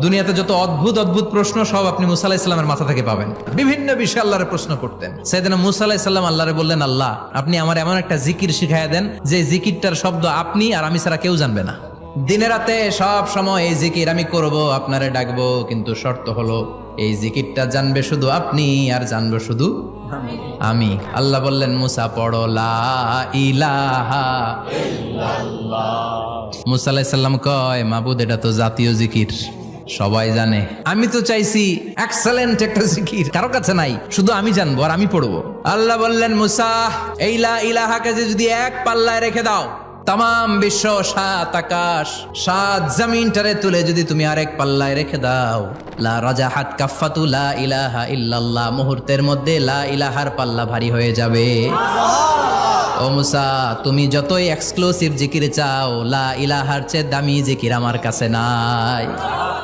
দুনিয়াতে যত অদ্ভুত অদ্ভুত প্রশ্ন সব আপনি মুসা আলাইহিস সালামের মাথা থেকে পাবেন। বিভিন্ন বিষয়ে আল্লাহরে প্রশ্ন করতেন। সাইয়েদনা মুসা আলাইহিস সালাম আল্লাহরে বললেন, আল্লাহ আপনি আমার এমন একটা জিকির শিখাইয়া দেন যে জিকিরটার শব্দ আপনি আর আমি ছাড়া কেউ জানবে না। দিনে রাতে সব সময় এই জিকির আমি করব, আপনারে ডাকবো, কিন্তু শর্ত হলো এই জিকিরটা জানবে শুধু আপনি আর জানবো শুধু আমি। আল্লাহ বললেন, মুসা পড়ো লা ইলাহা ইল্লাল্লাহ। মুসা আলাইহিস সালাম কয়, মাবুদ এটা তো জাতীয় জিকির, সবাই জানে। আমি তো চাইছি এক্সেলেন্ট একটা জিকির, কারো কাছে নাই, শুধু আমি জানবো আর আমি পড়বো। আল্লাহ বললেন, মুসা এই লা ইলাহাকে যদি এক পাল্লায় রেখে দাও, তাম বিশ্ব, 7 আকাশ 7 জমিনটারে তুলে যদি তুমি আরেক পাল্লায় রেখে দাও, লা রাজাহাত কাফাতু লা ইলাহা ইল্লাল্লাহ, মুহূর্তের মধ্যে লা ইলাহার পাল্লা ভারী হয়ে যাবে। ও মুসা, তুমি যতই এক্সক্লুসিভ জিকির চাও, লা ইলাহার চেয়ে দামি জিকির আমার কাছে নাই।